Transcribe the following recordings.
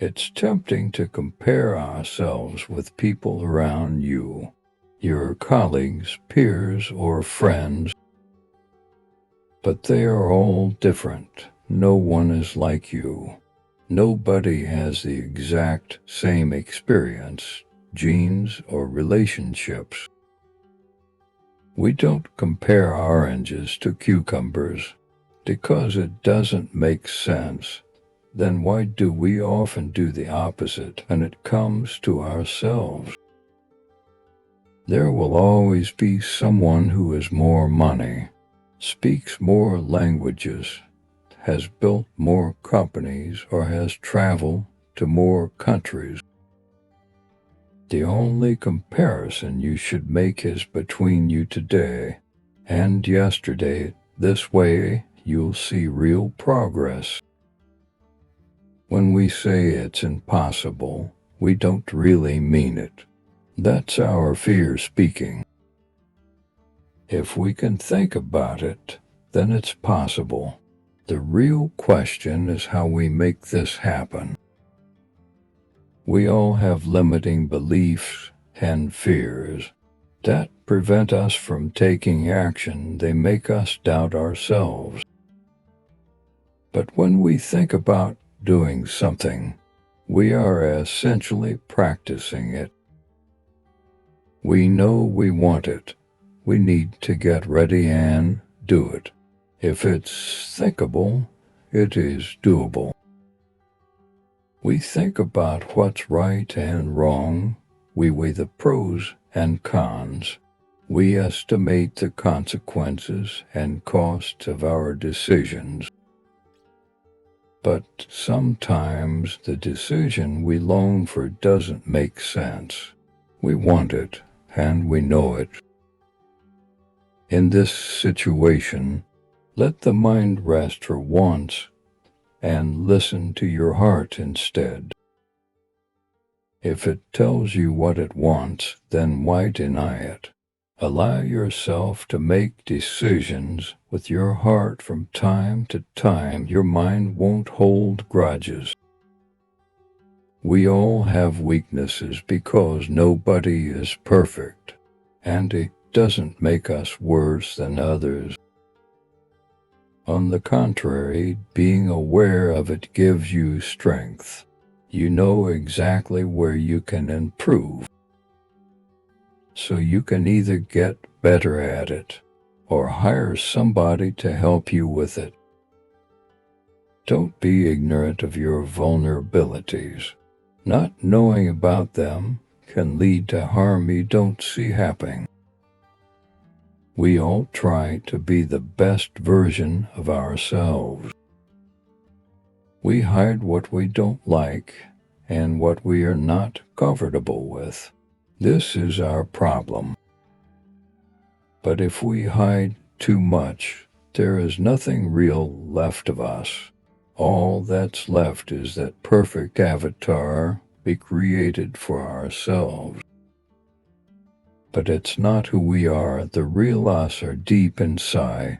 It's tempting to compare ourselves with people around you, your colleagues, peers, or friends, but they are all different. No one is like you. Nobody has the exact same experience, genes, or relationships. We don't compare oranges to cucumbers because it doesn't make sense. Then why do we often do the opposite when it comes to ourselves? There will always be someone who has more money, speaks more languages, has built more companies, or has traveled to more countries. The only comparison you should make is between you today and yesterday. This way, you'll see real progress. When we say it's impossible, we don't really mean it. That's our fear speaking. If we can think about it, then it's possible. The real question is how we make this happen. We all have limiting beliefs and fears that prevent us from taking action. They make us doubt ourselves. But when we think about doing something, we are essentially practicing it. We know we want it. We need to get ready and do it. If it's thinkable, it is doable. We think about what's right and wrong. We weigh the pros and cons. We estimate the consequences and costs of our decisions. But sometimes the decision we long for doesn't make sense. We want it, and we know it. In this situation, let the mind rest for once and listen to your heart instead. If it tells you what it wants, then why deny it? Allow yourself to make decisions with your heart from time to time. Your mind won't hold grudges. We all have weaknesses because nobody is perfect, and it doesn't make us worse than others. On the contrary, being aware of it gives you strength. You know exactly where you can improve. So you can either get better at it or hire somebody to help you with it. Don't be ignorant of your vulnerabilities. Not knowing about them can lead to harm you don't see happening. We all try to be the best version of ourselves. We hide what we don't like and what we are not comfortable with. This is our problem. But if we hide too much, there is nothing real left of us. All that's left is that perfect avatar we created for ourselves. But it's not who we are. The real us are deep inside.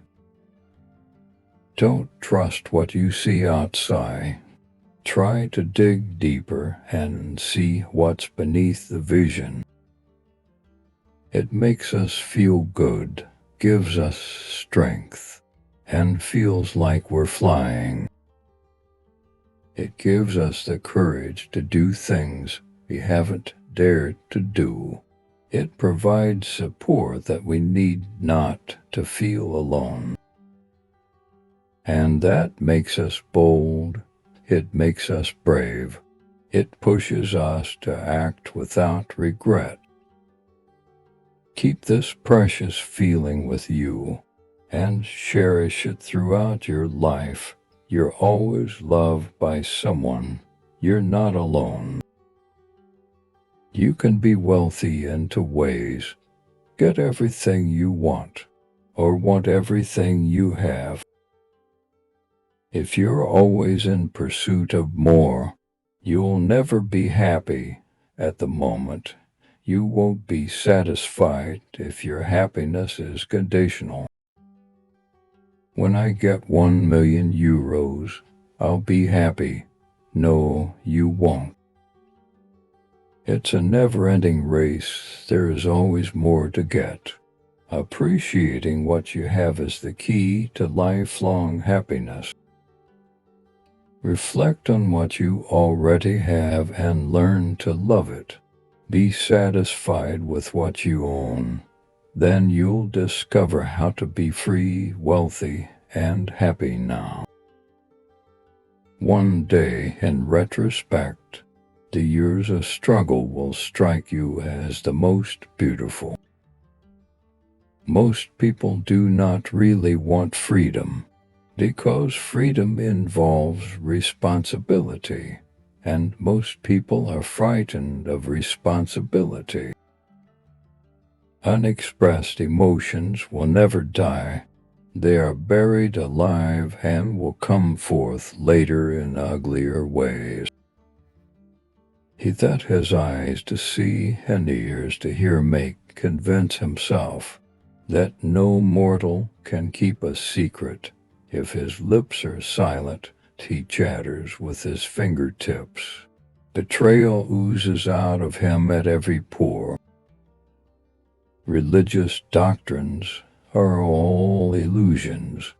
Don't trust what you see outside. Try to dig deeper and see what's beneath the vision. It makes us feel good, gives us strength, and feels like we're flying. It gives us the courage to do things we haven't dared to do. It provides support that we need not to feel alone. And that makes us bold. It makes us brave. It pushes us to act without regret. Keep this precious feeling with you and cherish it throughout your life. You're always loved by someone. You're not alone. You can be wealthy in two ways. Get everything you want, or want everything you have. If you're always in pursuit of more, you'll never be happy at the moment. You won't be satisfied if your happiness is conditional. When I get 1 million euros, I'll be happy. No, you won't. It's a never-ending race. There is always more to get. Appreciating what you have is the key to lifelong happiness. Reflect on what you already have and learn to love it. Be satisfied with what you own. Then you'll discover how to be free, wealthy, and happy now. One day, in retrospect, the years of struggle will strike you as the most beautiful. Most people do not really want freedom, because freedom involves responsibility, and most people are frightened of responsibility. Unexpressed emotions will never die. They are buried alive and will come forth later in uglier ways. He that has eyes to see and ears to hear may convince himself that no mortal can keep a secret. If his lips are silent, he chatters with his fingertips. Betrayal oozes out of him at every pore. Religious doctrines are all illusions.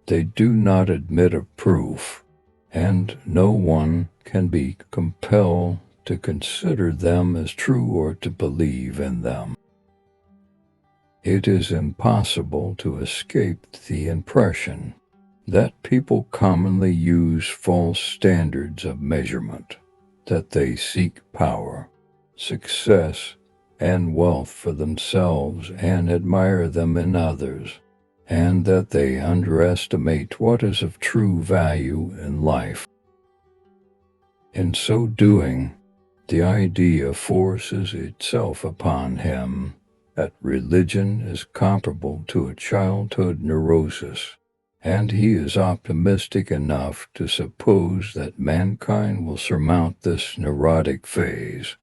They do not admit of proof, and no one can be compelled to consider them as true or to believe in them. It is impossible to escape the impression that people commonly use false standards of measurement, that they seek power, success, and wealth for themselves and admire them in others, and that they underestimate what is of true value in life. In so doing, the idea forces itself upon him that religion is comparable to a childhood neurosis, and he is optimistic enough to suppose that mankind will surmount this neurotic phase,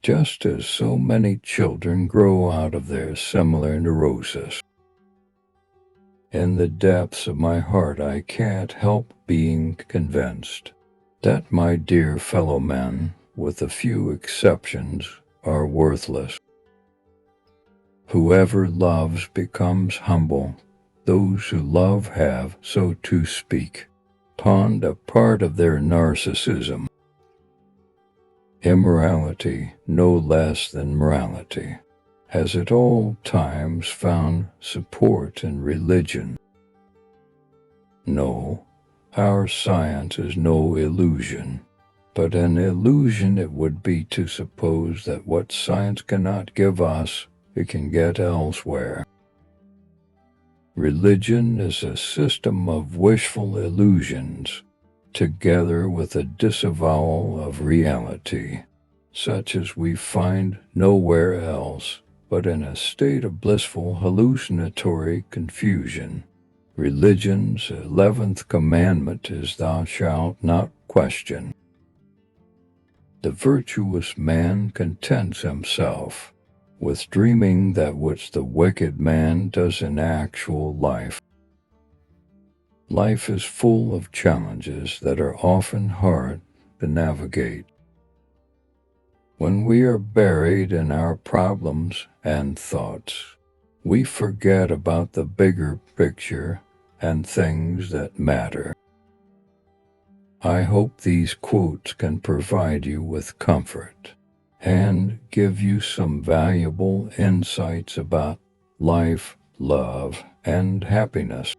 just as so many children grow out of their similar neurosis. In the depths of my heart, I can't help being convinced that my dear fellow men, with a few exceptions, are worthless. Whoever loves becomes humble. Those who love have, so to speak, pawned a part of their narcissism. Immorality, no less than morality, has at all times found support in religion. No, our science is no illusion, but an illusion it would be to suppose that what science cannot give us, it can get elsewhere. Religion is a system of wishful illusions, together with a disavowal of reality, such as we find nowhere else but in a state of blissful hallucinatory confusion. Religion's 11th commandment is thou shalt not question. The virtuous man contents himself with dreaming that which the wicked man does in actual life. Life is full of challenges that are often hard to navigate. When we are buried in our problems and thoughts, we forget about the bigger picture and things that matter. I hope these quotes can provide you with comfort and give you some valuable insights about life, love, and happiness.